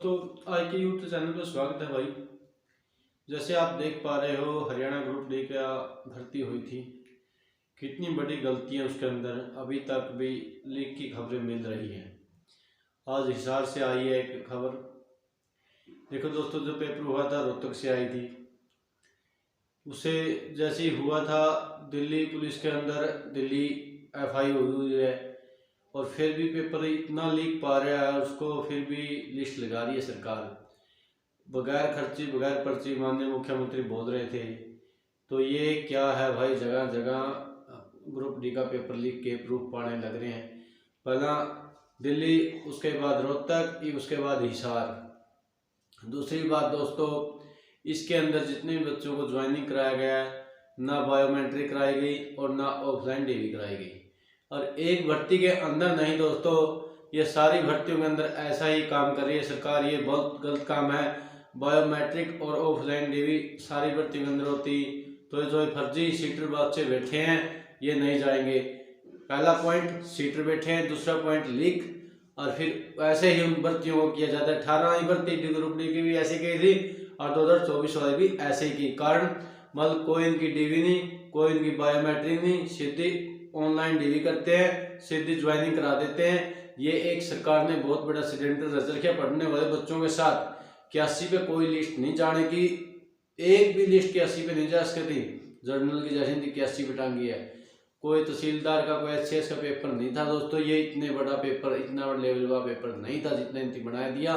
तो आज के यूट्यूब चैनल पर स्वागत है भाई। जैसे आप देख पा रहे हो, हरियाणा ग्रुप डी का भर्ती हुई थी। कितनी बड़ी गलतियां उसके अंदर अभी तक भी लीक की खबरें मिल रही हैं। आज हिसार से आई है एक खबर। देखो दोस्तों, जो पेपर हुआ था रोहतक से आई थी। उसे जैसे ही हुआ था, दिल्ली पुलिस के अंदर दिल्ली एफआई हुई है और फिर भी पेपर इतना लीक पा रहा है उसको, फिर भी लिस्ट लगा रही है सरकार बगैर खर्ची बगैर पर्ची। माननीय मुख्यमंत्री बोल रहे थे। तो ये क्या है भाई, जगह जगह ग्रुप डी का पेपर लीक के प्रूफ पाने लग रहे हैं। पहला दिल्ली, उसके बाद रोहतक, उसके बाद हिसार। दूसरी बात दोस्तों, इसके अंदर जितने भी बच्चों को ज्वाइनिंग कराया गया है, ना बायोमेट्रिक कराई गई और ना ऑफलाइन डिग्री कराई गई। और एक भर्ती के अंदर नहीं दोस्तों, ये सारी भर्तियों के अंदर ऐसा ही काम कर रही है सरकार। ये बहुत गलत काम है। बायोमेट्रिक और ऑफलाइन डिग्री सारी भर्ती के अंदर होती, तो जो फर्जी सीटर बच्चे बैठे हैं ये नहीं जाएंगे। पहला पॉइंट सीटर बैठे हैं, दूसरा पॉइंट लीक। और फिर ऐसे ही उन भर्तियों को किया जाता है। 18वीं भर्ती ग्रुप डी की भी ऐसे की थी और 2024 वाली भी ऐसे ही की। कारण मतलब कोई इनकी डिग्री नहीं, कोई इनकी बायोमेट्रिक नहीं, सीधी ऑनलाइन डिग्री करते हैं, सीधी ज्वाइनिंग करा देते हैं। ये एक सरकार ने बहुत बड़ा सिलेंडर रच रखा पढ़ने वाले बच्चों के साथ। 81 पे कोई लिस्ट नहीं जाने की, एक भी लिस्ट 81 पे नहीं जा सकती। जर्नल की जैसे 81 पे टांगी है। कोई तहसीलदार का, कोई एचसीएस का पेपर नहीं था दोस्तों। ये इतने बड़ा पेपर, इतना बड़ा लेवल का पेपर नहीं था जितने इनकी बना दिया।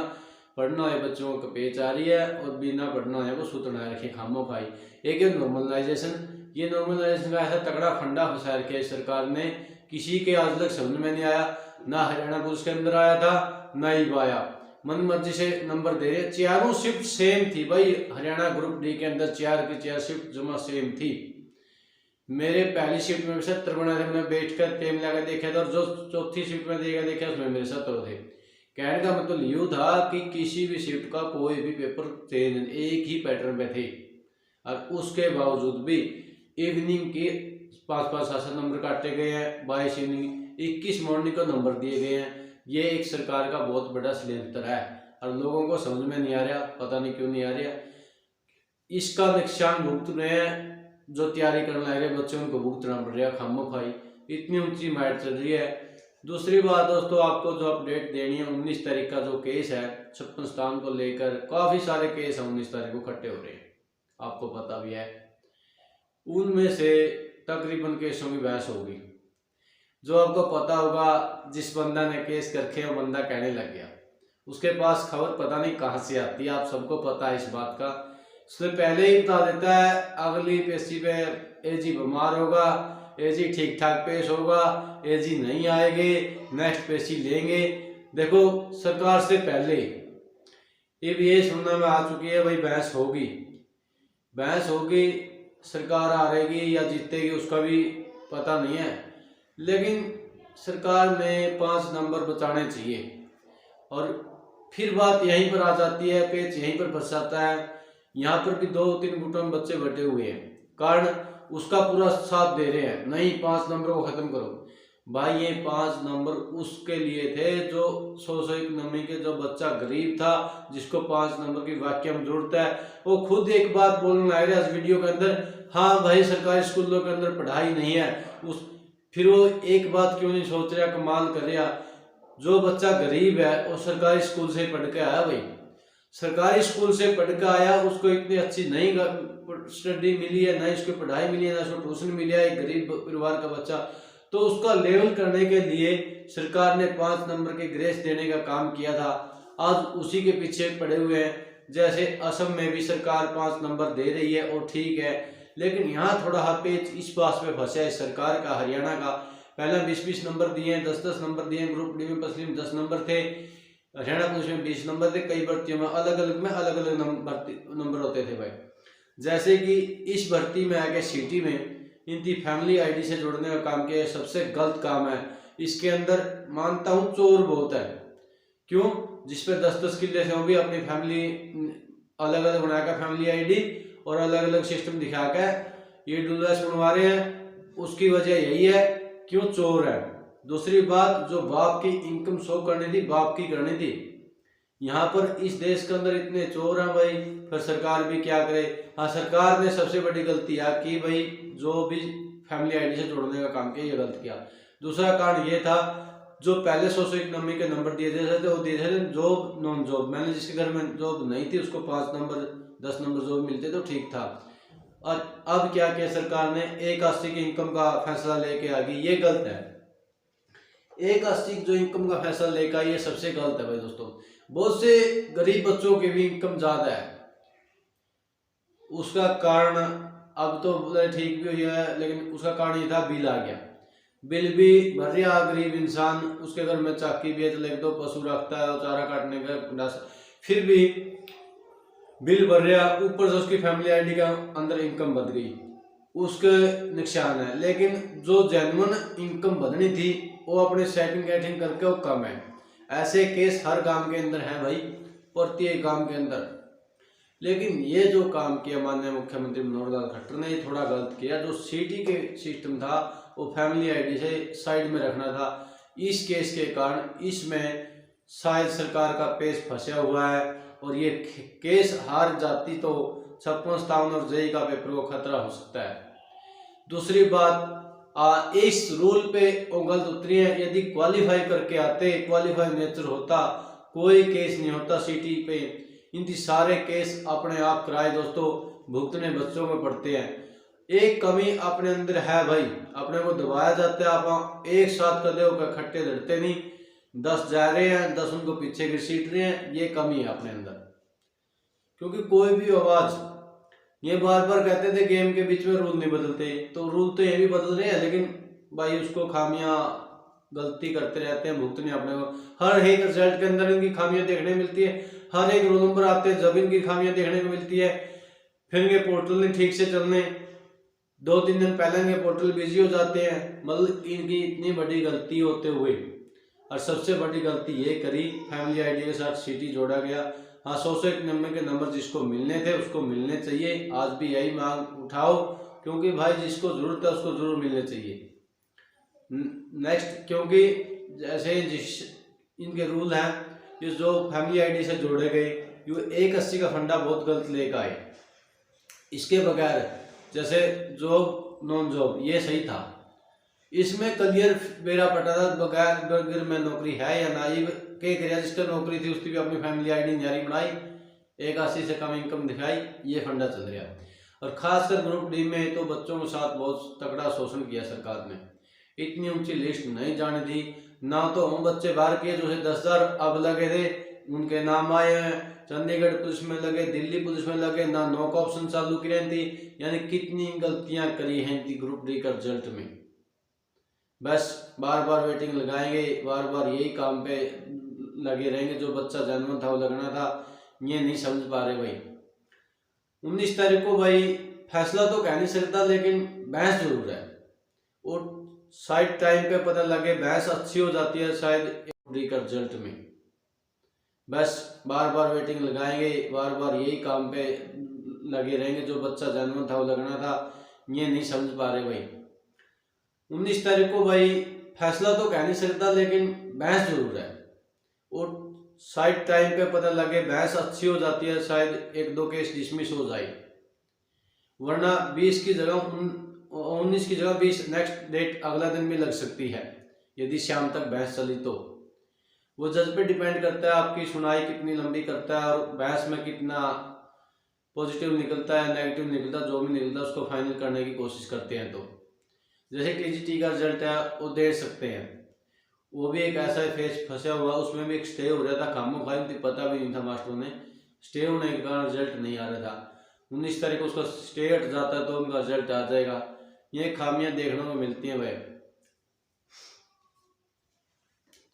पढ़ना वाले बच्चों को पेच आ रही है और बिना पढ़ना वाले को सुतना रखे खामो खाई। एक है नॉर्मलाइजेशन। ये नॉर्मलाइजेशन का ऐसा तगड़ा फंडा फंसा रखा है सरकार ने, किसी के आज तक समझ में नहीं आया। ना हरियाणा पुलिस के अंदर आया था, ना ही आया। मन मर्जी से नंबर दे रहे। चारों शिफ्ट सेम थी भाई। हरियाणा ग्रुप डी के अंदर 4 की 4 शिफ्ट जमा सेम थी। मेरे पहली शिफ्ट में 70 बना थे, मैंने बैठ कर टेम लगा देखा था। और जो चौथी शिफ्ट में देखा उसमें मेरे 70 थे। कहने का मतलब यूँ था कि किसी भी शिफ्ट का कोई भी पेपर चेंज, एक ही पैटर्न पे थे। और उसके बावजूद भी इवनिंग के 5-5 7 नंबर काटे गए हैं। 22 इवनिंग, 21 मॉर्निंग को नंबर दिए गए हैं। ये एक सरकार का बहुत बड़ा षड्यंत्र है और लोगों को समझ में नहीं आ रहा। पता नहीं क्यों नहीं आ रहा। इसका नुकसान भुगत रहे हैं जो तैयारी करने लग रहे बच्चों को, भुगतना पड़ रहा है खामो खाई। इतनी ऊंची माइट चल रही है। दूसरी बात दोस्तों, आपको जो अपडेट देनी है, 19 तारीख का जो केस है 56 स्थान को लेकर, काफी सारे केस है 19 तारीख को इकट्ठे हो रहे हैं, आपको पता भी है। उनमें से तकरीबन केसों की बहस होगी। जो आपको पता होगा, जिस बंदा ने केस करके वो बंदा कहने लग गया, उसके पास खबर पता नहीं कहाँ से आती है। आप सबको पता है इस बात का। उससे पहले ही बता देता है अगली पेशी पे एजी बीमार होगा, एजी ठीक ठाक पेश होगा, एजी नहीं आएंगे, नेक्स्ट पेशी लेंगे। देखो, सरकार से पहले ये सुनने में आ चुकी है भाई बहस होगी, बहस होगी, सरकार हारेगी या जीतेगी उसका भी पता नहीं है। लेकिन सरकार ने 5 नंबर बचाने चाहिए। और फिर बात यहीं पर आ जाती है, पेच यहीं पर फंस जाता है। यहाँ पर भी 2-3 गुटों में बच्चे बैठे हुए हैं, कारण उसका पूरा साथ दे रहे हैं। नहीं, 5 नंबर को खत्म करो भाई। ये 5 नंबर उसके लिए थे जो 100-100 नंबर के, जो बच्चा गरीब था जिसको 5 नंबर की वाकई में जरूरत है। वो खुद एक बात बोलने लग रहा है इस वीडियो के अंदर, हाँ भाई सरकारी स्कूलों के अंदर पढ़ाई नहीं है। फिर वो एक बात क्यों नहीं सोच रहा, कमाल कर रहा। जो बच्चा गरीब है वो सरकारी स्कूल से पढ़ के आया भाई, सरकारी स्कूल से पढ़ के आया, उसको इतनी अच्छी नहीं स्टडी मिली है, ना इसको पढ़ाई मिली है, ना उसको ट्यूशन मिली है। एक गरीब परिवार का बच्चा, तो उसका लेवल करने के लिए सरकार ने 5 नंबर के ग्रेस देने का काम किया था। आज उसी के पीछे पड़े हुए हैं। जैसे असम में भी सरकार 5 नंबर दे रही है और ठीक है, लेकिन यहाँ थोड़ा पेच इस बात पे फंसा है सरकार का, हरियाणा का। पहले 20-20 नंबर दिए हैं, 10-10 नंबर दिए हैं। ग्रुप डी में पसली में 10 नंबर थे, हरियाणा पुलिस में 20 नंबर थे। कई भर्तियों में अलग अलग नंबर होते थे भाई। जैसे कि इस भर्ती में आगे सिटी में इनकी फैमिली आईडी से जोड़ने का काम किया, सबसे गलत काम है। इसके अंदर मानता हूँ चोर बहुत है। क्यों? जिसपे 10-10 किले से वो भी अपनी फैमिली अलग अलग बनाकर फैमिली आईडी और अलग अलग सिस्टम दिखा के ये डुलस बनवा रहे हैं। उसकी वजह यही है, क्यों? चोर है। दूसरी बात, जो बाप की इनकम शो करनी थी, बाप की करनी थी। यहाँ पर इस देश के अंदर इतने चोर हैं भाई, फिर सरकार भी क्या करे। हाँ, सरकार ने सबसे बड़ी गलती है कि भाई जो भी फैमिली आईडी से जोड़ने का काम किया ये गलत किया। दूसरा कारण ये था, जो पहले सोशो इकोनॉमी के नंबर दिए जाते थे वो दिए थे जॉब नॉन जॉब, मैंने जिसके घर में जॉब नहीं थी उसको 5 नंबर 10 नंबर जॉब मिलते तो ठीक था। और अब क्या किया सरकार ने, 180 की इनकम का फैसला लेके आ गई, ये गलत है। 180 जो इनकम का फैसला लेकर ये सबसे गलत है भाई दोस्तों। बहुत से गरीब बच्चों की भी इनकम ज्यादा है, उसका कारण अब तो ठीक भी हुआ है, लेकिन उसका कारण ये था बिल आ गया, बिल भी भर रहा गरीब इंसान, उसके घर में चाकी भी है तो लेके दो पशु रखता है और चारा काटने का, फिर भी बिल भर रहा, ऊपर से उसकी फैमिली आईडी का अंदर इनकम बढ़ गई, उसके नुकसान है। लेकिन जो जेन्युइन इनकम बढ़नी थी वो अपने सेटिंग कैटिंग करके वो कम है। ऐसे केस हर गांव के अंदर है भाई, प्रत्येक गांव के अंदर। लेकिन ये जो काम किया माननीय मुख्यमंत्री मनोहर लाल खट्टर ने, ये थोड़ा गलत किया। जो सिटी के सिस्टम था वो फैमिली आईडी से साइड में रखना था। इस केस के कारण इसमें शायद सरकार का पेच फंसा हुआ है और ये केस हार जाती तो 56, और जेई का पेपर को खतरा हो सकता है। दूसरी बात, इस रूल पे गलत उतरी है। यदि क्वालिफाई करके आते, क्वालिफाई नेचर होता, कोई केस नहीं होता सिटी पे। इनकी सारे केस अपने आप कराए दोस्तों, भुगतने बच्चों में पड़ते हैं। एक कमी अपने अंदर है भाई, अपने को दबाया जाता है, आप एक साथ कदे होकर खट्टे लड़ते नहीं, 10 जा रहे हैं 10 उनको पीछे घसीट रहे हैं, ये कमी है अपने अंदर। क्योंकि कोई भी आवाज, ये बार बार कहते थे गेम के बीच में रूल नहीं बदलते, तो रूल तो ये भी बदल रहे हैं, लेकिन भाई उसको खामियां गलती करते रहते हैं, भुगतने अपने को। हर एक रिजल्ट के अंदर इनकी खामियां देखने मिलती है, हर एक रोल नंबर आते हैं जब इनकी खामियां देखने को मिलती है। फिर इनके पोर्टल नहीं ठीक से चलने, 2-3 दिन पहले इनके पोर्टल बिजी हो जाते हैं। मतलब इनकी इतनी बड़ी गलती होते हुए, और सबसे बड़ी गलती ये करी, फैमिली आईडी के साथ सिटी जोड़ा गया। हाँ, 100 के नंबर जिसको मिलने थे उसको मिलने चाहिए, आज भी यही मांग उठाओ, क्योंकि भाई जिसको जरूरत है उसको जरूर मिलने चाहिए। नेक्स्ट, क्योंकि जैसे जिस इनके रूल हैं, ये जो फैमिली आईडी से जोड़े गए, ये 180 का फंडा बहुत गलत लेकर आए। इसके बगैर जैसे जॉब नॉन जॉब ये सही था, इसमें क्लियर बेरा पटा था बगैर में नौकरी है या ना, ये के करिया जिसका नौकरी थी उसकी भी अपनी फैमिली आईडी जारी बनाई, 180 से कम इनकम दिखाई, ये फंडा चल रहा है। और खासकर ग्रुप डी में तो बच्चों के साथ बहुत तगड़ा शोषण किया सरकार ने, इतनी ऊंची लिस्ट नहीं जाने दी। ना तो हम बच्चे बाहर किए जो 10,000 अब लगे थे उनके नाम आए हैं, चंडीगढ़ पुलिस में लगे, दिल्ली पुलिस में लगे, ना नौक ऑप्शन चालू की रही थी। यानी कितनी गलतियां करी हैं ग्रुप डी का रिजल्ट में। बस बार बार वेटिंग लगाएंगे, बार बार यही काम पे लगे रहेंगे, जो बच्चा जन्म था वो लगना था, ये नहीं समझ पा रहे भाई। 19 तारीख को भाई फैसला तो कह नहीं सकता, लेकिन बहस जरूर है, और शायद टाइम पे पता लगे बहस अच्छी हो जाती है शायद का रिजल्ट में। बस बार बार वेटिंग लगाएंगे, बार बार यही काम पे लगे रहेंगे, जो बच्चा जन्म था वो लगना था, ये नहीं समझ पा रहे भाई। 19 तारीख को भाई फैसला तो कह नहीं सकता, लेकिन बहस जरूर है, और शायद टाइम पे पता लगे बहस अच्छी हो जाती है, शायद 1-2 केस डिसमिस हो जाए, वरना 20 की जगह 19 की जगह 20 नेक्स्ट डेट अगला दिन भी लग सकती है, यदि शाम तक बहस चली तो। वो जज पे डिपेंड करता है, आपकी सुनाई कितनी लंबी करता है और बहस में कितना पॉजिटिव निकलता है नेगेटिव निकलता है, जो भी निकलता है उसको फाइनल करने की कोशिश करते हैं। तो जैसे टीजीटी का रिजल्ट है वो दे सकते हैं, वो भी एक ऐसा फेस फंसा हुआ, उसमें भी एक स्टे हो रहा था, खामो खाई थी, पता भी नहीं था मास्टरों ने, स्टे होने के कारण रिजल्ट नहीं आ रहा था। 19 तारीख को उसका स्टे हट जाता है तो उनका रिजल्ट आ जाएगा। ये खामियां देखने को मिलती हैं भाई।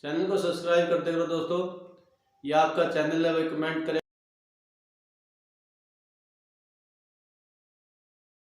चैनल को सब्सक्राइब करते करो दोस्तों, ये आपका चैनल है भाई, कमेंट करें।